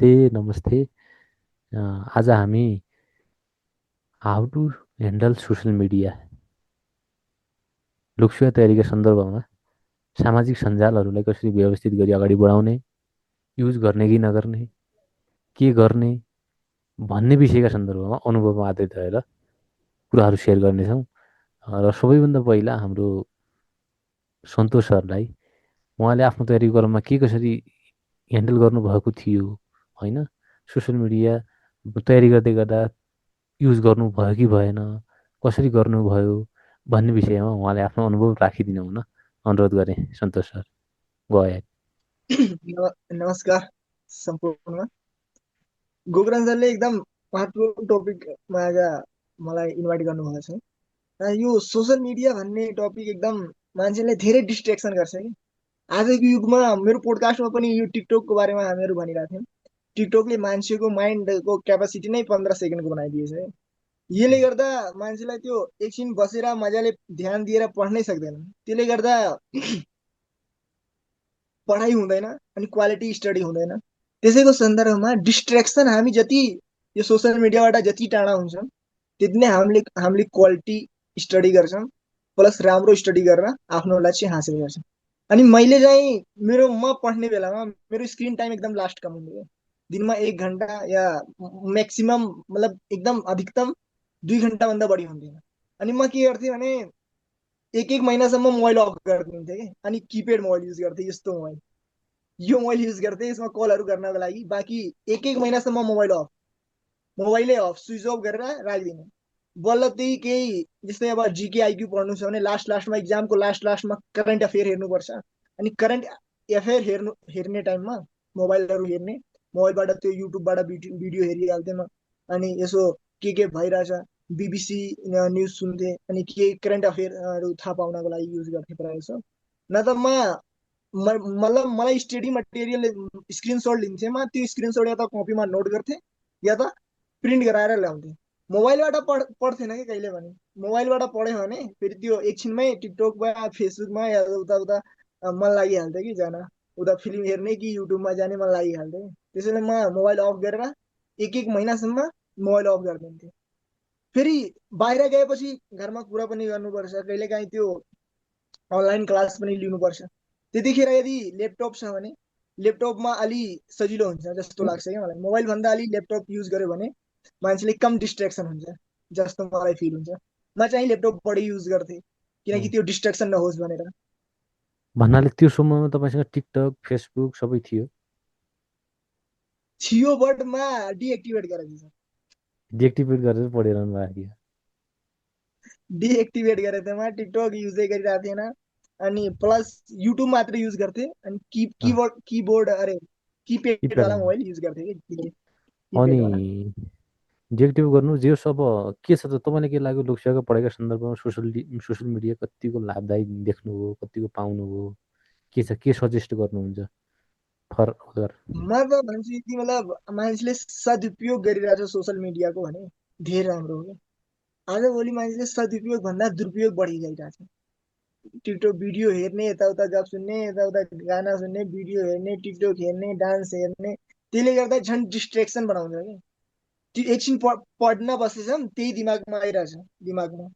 नमस्ते। आज हामी how to handle social media लोकसेवा तयारीका सन्दर्भमा सामाजिक सञ्जालहरूलाई कसरी व्यवस्थित गरी अगाडि बढाउने, युज गर्ने कि नगर्ने, के गर्ने भन्ने विषयका सन्दर्भमा अनुभवमा आधारित रहेर कुराहरू सेयर गर्नेछौँ। र सबैभन्दा पहिला हाम्रो सन्तोष सरलाई उहाँले आफ्नो तयारीको क्रममा के कसरी ह्यान्डल गर्नुभएको थियो, होइन, सोसियल मिडिया तयारी गर्दै गर्दा युज गर्नुभयो कि भएन, कसरी गर्नुभयो भन्ने विषयमा उहाँले आफ्नो अनुभव राखिदिनु हुन अनुरोध गरेँ। सन्तोष सर, गो अहेड। नमस्कार सम्पूर्ण। गोकुराम सरले एकदम महत्त्वपूर्ण टपिकमा आज मलाई इन्भाइट गर्नुभएको छ। र यो सोसियल मिडिया भन्ने टपिक एकदम मान्छेलाई धेरै डिस्ट्रेक्सन गर्छ कि आजको युगमा मेरो पोडकास्टमा पनि यो टिकटकको बारेमा हामीहरू भनिरहेको थियौँ। टिकटकले मान्छेको माइन्डको क्यापासिटी नै 15 सेकेन्डको बनाइदिएछ है। यसले गर्दा मान्छेलाई त्यो एकछिन बसेर मजाले ध्यान दिएर पढ्नै सक्दैन। त्यसले गर्दा पढाइ हुँदैन अनि क्वालिटी स्टडी हुँदैन। त्यसैको सन्दर्भमा डिस्ट्रेक्सन हामी जति यो सोसियल मिडियाबाट जति टाढा हुन्छौँ त्यति नै हामीले क्वालिटी स्टडी गर्छौँ, प्लस राम्रो स्टडी गरेर आफ्नो लक्ष्य हासिल गर्छौँ। अनि मैले चाहिँ म पढ्ने बेलामा मेरो स्क्रिन टाइम एकदम लास्ट कम हुन्थ्यो। दिनमा 1 घन्टा या म्याक्सिमम मतलब एकदम अधिकतम 2 घन्टाभन्दा बढी हुन्थेन। अनि म के गर्थेँ भने एक महिनासम्म मोबाइल अफ गरिदिन्थेँ कि अनि किप्याड मोबाइल युज गर्थेँ। यस्तो मोबाइल यो मोबाइल युज गर्थेँ यसमा कलहरू गर्नको लागि। बाँकी एक महिनासम्म मोबाइलै अफ स्विच अफ गरेर राखिदिने। बल्ल त्यही केही जस्तै अब जिके आइक्यू पढ्नु छ भने लास्टमा इक्जामको लास्टमा करेन्ट अफेयर हेर्नुपर्छ। अनि करेन्ट अफेयर हेर्ने टाइममा मोबाइलहरू हेर्ने, मोबाइलबाट त्यो युट्युबबाट भिडियो हेरिहाल्थेँ म। अनि यसो के भइरहेछ बिबिसी न्युज सुन्थेँ। अनि के करेन्ट अफेयरहरू थाहा पाउनको लागि युज गर्थेँ प्रायः जसो। न त मतलब मलाई स्टडी मटेरियल स्क्रिनसट लिन्थेँ म, त्यो स्क्रिनसट या त कपीमा नोट गर्थेँ या त प्रिन्ट गराएर ल्याउँथेँ। मोबाइलबाट पढ्थेन कि कहिले पनि। मोबाइलबाट पढ्यो भने फेरि त्यो एकछिनमै टिकटकमा फेसबुकमा या उता उता मन लागिहाल्थ्यो कि जान, उता फिल्म हेर्ने कि युट्युबमा जाने मन लागिहाल्थ्यो कि। त्यसैले म मोबाइल अफ गरेर एक महिनासम्म मोबाइल अफ गरिदिन्थेँ। फेरि बाहिर गएपछि घरमा कुरा पनि गर्नुपर्छ, कहिलेकाहीँ त्यो अनलाइन क्लास पनि लिनुपर्छ। त्यतिखेर यदि ल्यापटप छ भने ल्यापटपमा अलि सजिलो हुन्छ जस्तो लाग्छ क्या मलाई। मोबाइलभन्दा अलि ल्यापटप युज गर्यो भने मान्छेले कम डिस्ट्रेक्सन हुन्छ जस्तो मलाई फिल हुन्छ। म चाहिँ ल्यापटप बढी युज गर्थेँ किनकि त्यो डिस्ट्रेक्सन नहोस् भनेर। भन्नाले त्यो समयमा तपाईँसँग टिकटक, फेसबुक सबै थियो? थियो बट म डिएक्टिभेट गरेको छु। डिएक्टिभेट गरेर पढिरहनु भएको थियो? डिएक्टिभेट गरेको थिएँ म, टिकटक युजै गरिरहेको थिएन। अनि प्लस युट्युब मात्र युज गर्थेँ। अनि किबोर्ड अरे किप्याड वाला किप्याडमा। मोबाइल युज गर्थेँ कि अनि किप्याड वाला। डिएक्टिभ गर्नु जे सब के छ त तपाईँलाई के लाग्यो लोकसेवाको पढाइका सन्दर्भमा सोसियल मिडिया कतिको लाभदायी देख्नुभयो, कतिको पाउनुभयो, के छ, के सजेस्ट गर्नुहुन्छ फर अदर? म त भन्छु यति मतलब मान्छेले सदुपयोग गरिरहेछ सोसियल मिडियाको भने धेरै राम्रो हो क्या। आजभोलि मान्छेले सदुपयोग भन्दा दुरुपयोग बढी गरिरहेछ। टिकटक भिडियो हेर्ने, यताउता गफ सुन्ने, यताउता गाना सुन्ने, भिडियो हेर्ने, टिकटक हेर्ने, डान्स हेर्ने, त्यसले गर्दा झन् डिस्ट्रेक्सन बनाउँछ कि। त्यो एकछिन पढ्न बसेछौँ त्यही दिमागमा आइरहेछ। दिमागमा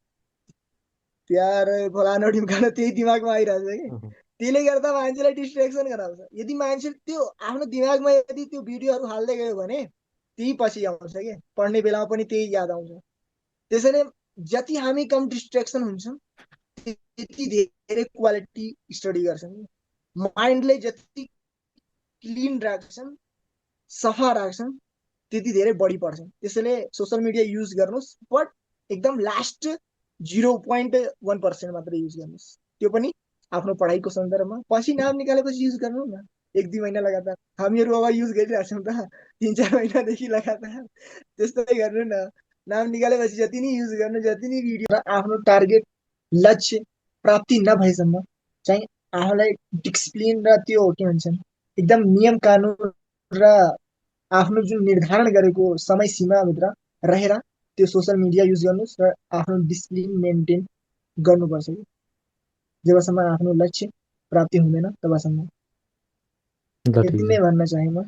प्यार फलानो ढिम्कानो त्यही दिमागमा आइरहेछ कि। त्यसले गर्दा मान्छेलाई डिस्ट्रेक्सन गराउँछ। यदि मान्छे त्यो आफ्नो दिमागमा यदि त्यो भिडियोहरू हाल्दै गयो भने त्यही पछि आउँछ कि पढ्ने बेलामा पनि त्यही याद आउँछ। त्यसैले जति हामी कम डिस्ट्रेक्सन हुन्छौँ त्यति धेरै क्वालिटी स्टडी गर्छौँ। माइन्डले जति क्लिन राख्छौँ, सफा राख्छौँ, त्यति धेरै बढी पढ्छौँ। त्यसैले सोसियल मिडिया युज गर्नुहोस् बट एकदम लास्ट 0.1% मात्र युज गर्नुहोस्। त्यो पनि आफ्नो पढाइको सन्दर्भमा। पछि नाम निकालेपछि युज गर्नु न 1-2 महिना लगातार। हामीहरू अब युज गरिरहेछौँ त 3-4 महिनादेखि लगातार। त्यस्तै गर्नु न। नाम निकालेपछि जति नै युज गर्नु, जति नै भिडियो आफ्नो टार्गेट लक्ष्य प्राप्ति नभएसम्म चाहिँ आफूलाई डिसिप्लिन र त्यो के भन्छन् एकदम नियम कानुन र आफ्नो जुन निर्धारण गरेको समय सीमाभित्र रहेर त्यो सोसियल मिडिया युज गर्नुहोस् र आफ्नो डिसिप्लिन मेन्टेन गर्नुपर्छ कि जबसम्म आफ्नो लक्ष्य प्राप्ति हुँदैन तबसम्म। ल यति ठिक नै छ। भन्न चाहे म।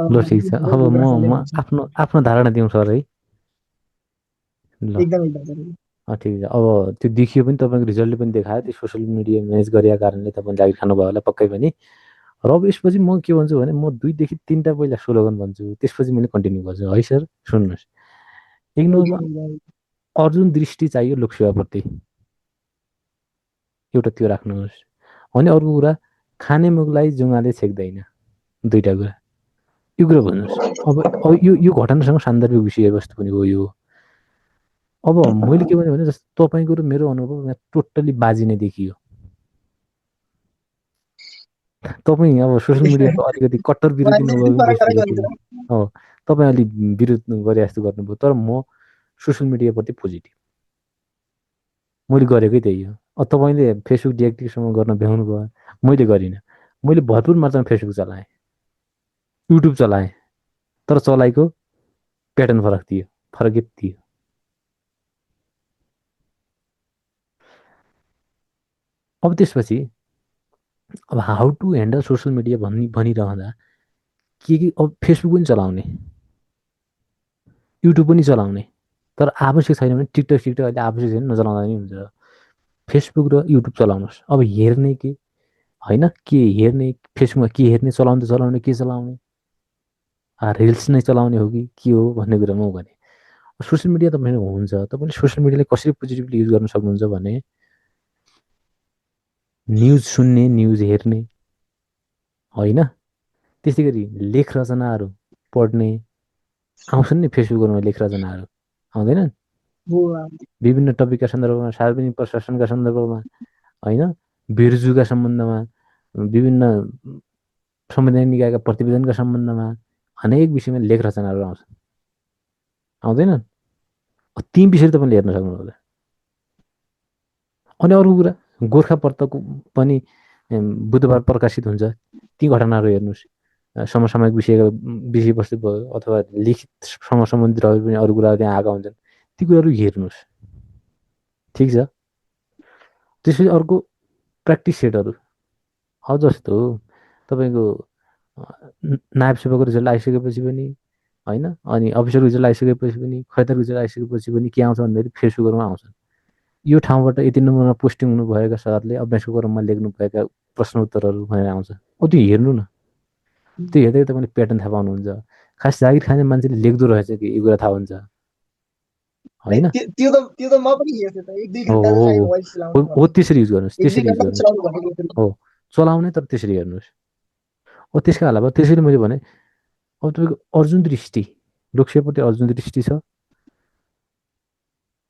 ल ठिक छ। अब बहुत म रसाले म हुन्छ आफ्नो आफ्नो धारणा दिउँ सर है। ल एकदम एकदम सर ठिक छ। अब त्यो देखियो पनि, तपाईँको रिजल्टले पनि देखायो त्यो सोसियल मिडिया म्यानेज गरेका कारणले तपाईँले जागिर खानुभयो होला पक्कै पनि। र अब यसपछि म के भन्छु भने, म 2 देखि 3टा पहिला स्लोगन भन्छु, त्यसपछि मैले कन्टिन्यू गर्छु है सर। सुन्नुहोस्, एक नम्बरमा एकदम अर्जुन दृष्टि चाहियो लोकसेवाप्रति, एउटा त्यो राख्नुहोस्। अनि अर्को कुरा, खाने मुखलाई जुङ्गाले छेक्दैन, 2टा कुरा, यो कुरा भन्नुहोस्। अब यो घटनासँग सान्दर्भिक विषयवस्तु पनि हो यो। अब मैले के भने जस्तो तपाईँको र मेरो अनुभव यहाँ टोटल्ली बाजिने देखियो। तपाईँ अब सोसियल मिडियाको अलिकति कट्टर विरोधी नभए पनि फरक फरक देखिएको। हुन्छ हो, तपाईँ अलिक विरोध गरे जस्तो गर्नुभयो, तर म सोसियल मिडियाप्रति पोजिटिभ। मैले गरेकै त्यही हो। अब तपाईँले फेसबुक डिएक्टिभसम्म गर्न भ्याउनु भयो, मैले गरिनँ। मैले भरपुर मात्रामा फेसबुक चलाएँ, युट्युब चलाएँ, तर चलाइको प्याटर्न फरक थियो, फरक यति थियो। अब त्यसपछि अब how to handle social media भनिरहँदा के अब फेसबुक पनि चलाउने, युट्युब पनि चलाउने, तर आवश्यक छैन भने टिकटक अहिले आवश्यक छैन, नचलाउँदा पनि हुन्छ। फेसबुक र युट्युब चलाउनुहोस्। अब हेर्ने के होइन, के हेर्ने, फेसबुकमा के हेर्ने, चलाउने त चलाउने, के चलाउने, रिल्स नै चलाउने हो कि हो भन्ने कुरा म भने। सोसियल मिडिया तपाईँको हुन्छ, तपाईँले सोसियल मिडियालाई कसरी पोजिटिभली युज गर्न सक्नुहुन्छ भने, न्युज सुन्ने, न्युज हेर्ने होइन, त्यसै गरी लेख रचनाहरू पढ्ने, आउँछन् नि फेसबुकमा लेख रचनाहरू, आउँदैनन्? विभिन्न टपिकका सन्दर्भमा, सार्वजनिक प्रशासनका सन्दर्भमा होइन, बेरोजुगा सम्बन्धमा, विभिन्न संवैधानिक निकायका प्रतिवेदनका सम्बन्धमा अनेक विषयमा लेख रचनाहरू आउँछन्, आउँदैनन्? ती विषय तपाईँले हेर्न सक्नुहुन्छ। अनि अरू कुरा, गोर्खापत्रको पनि बुधबार प्रकाशित हुन्छ, ती घटनाहरू हेर्नुहोस्। समसामयिक विषयवस्तु भयो अथवा लिखितसँग सम्बन्धित रहे पनि अरू कुराहरू त्यहाँ आएका हुन्छन्, ती कुराहरू हेर्नुहोस्। ठिक छ। त्यसपछि अर्को प्र्याक्टिस सेटहरू, अब जस्तो तपाईँको नायब सेवाको रिजल्ट आइसकेपछि पनि होइन, अनि अफिसरको रिजल्ट आइसकेपछि पनि, खैतर रिजल्ट आइसकेपछि पनि के आउँछ भन्दाखेरि फेसबुकहरूमा आउँछ, यो ठाउँबाट यति नम्बरमा पोस्टिङ हुनुभएका सरले अभ्यासको क्रममा लेख्नुभएका प्रश्न उत्तरहरू भनेर आउँछ। त्यो हेर्नु न, त्यो हेर्दै तपाईँले प्याटर्न थाहा पाउनुहुन्छ। खास जागिर खाने मान्छेले लेख्दो रहेछ कि यो कुरा थाहा हुन्छ होइन। त्यो त म पनि हेर्थेँ त, 1-2 हो घन्टा हो चाहिँ हो मोबाइल हो चलाउनु हो, पर्ने, त्यसरी युज गर्नुहोस्, 1-2 त्यसरी युज घन्टा गर्नुहोस्। चलाउनु भनेको हो, चलाउने तर त्यसरी हेर्नुहोस्। हो, त्यसका अलावा त्यसरी मैले भने, अब तपाईँको अर्जुन दृष्टि, लोकसेवाप्रति अर्जुन दृष्टि छ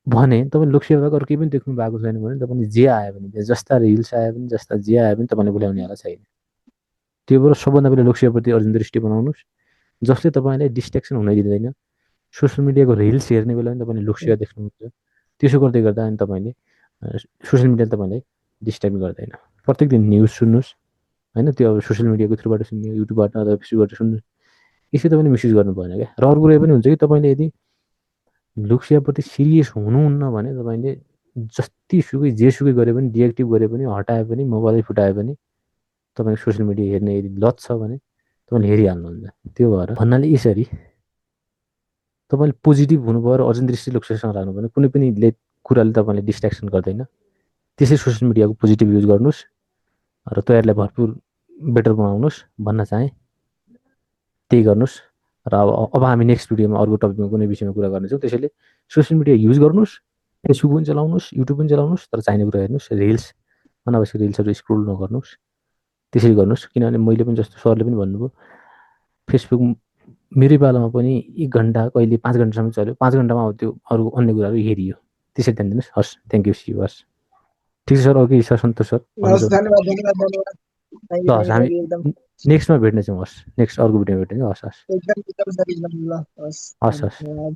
भने तपाईँ लोकसेवाको अरू केही पनि देख्नु भएको छैन भने तपाईँले जे आयो भने, जस्ता रिल्स आयो भने, जस्ता जे आयो भने तपाईँले भुल्याउने होला छैन। त्यो भएर सबभन्दा पहिला लोकसेवाप्रति अर्जुन दृष्टि बनाउनुहोस्, जसले तपाईँलाई डिस्ट्र्याक्सन हुन दिँदैन। सोसियल मिडियाको रिल्स हेर्ने बेला पनि तपाईँले लोकसेवा देख्नुहुन्छ, त्यसो गर्दै गर्दा अनि तपाईँले सोसियल मिडियाले तपाईँलाई डिस्टर्ब गर्दैन। प्रत्येक दिन न्युज सुन्नुहोस् होइन, त्यो अब सोसियल मिडियाको थ्रुबाट सुन्ने, युट्युबबाट अथवा फेसबुकबाट सुन्नुहोस्, यसै तपाईँले मिसयुज गर्नु भएन क्या। र अर्को कुरा पनि हुन्छ कि तपाईँले यदि लोकसेवाप्रति सिरियस हुनुहुन्न भने तपाईँले जतिसुकै जेसुकै गरे पनि, डिएक्टिभ गरे पनि, हटाए पनि, मोबाइल फुटाए पनि, तपाईँको सोसियल मिडिया हेर्ने यदि लत छ भने तपाईँले हेरिहाल्नुहुन्छ। त्यो भएर भन्नाले यसरी तपाईँले पोजिटिभ हुनुभयो र अर्जुन दृष्टि लोकसेवासँग राख्नु भने कुनै पनि कुराले तपाईँले डिस्ट्र्याक्सन गर्दैन। त्यसै सोसियल मिडियाको पोजिटिभ युज गर्नुहोस् र तयारीलाई भरपुर बेटर बनाउनुहोस् भन्न चाहेँ। त्यही गर्नुहोस्। र अब हामी नेक्स्ट भिडियोमा अर्को टपिकमा कुनै विषयमा कुरा गर्नेछौँ। त्यसैले सोसियल मिडिया युज गर्नुहोस्, फेसबुक पनि चलाउनुहोस्, युट्युब पनि चलाउनुहोस्, तर चाहिने कुरा हेर्नुहोस्। रिल्स, अनावश्यक रिल्सहरू स्क्रोल नगर्नुहोस्। त्यसरी गर्नुहोस्, किनभने मैले पनि जस्तो सरले पनि भन्नुभयो, फेसबुक मेरै पालामा पनि 1 घन्टा कहिले 5 घन्टासम्म चल्यो, 5 घन्टामा अब त्यो अरू अन्य कुराहरू हेरियो। त्यसरी ध्यान दिनुहोस्। हस्, थ्याङ्क यू, सी हस्। ठिक छ सर, अघि सर सन्तोष सर भन्नु हस्, धन्यवाद धन्यवाद धन्यवाद। थ्याङ्क ल यू हस्, थ्याङ्क हामी यू एकदम नेक्स्टमा भेट्नेछौँ। हस्, नेक्स्ट अर्को भिडियोमा भेट्नेछौँ। हस् हस् एकदम एकदम सर एकदम ल हस् हस् हस्। धन्यवाद।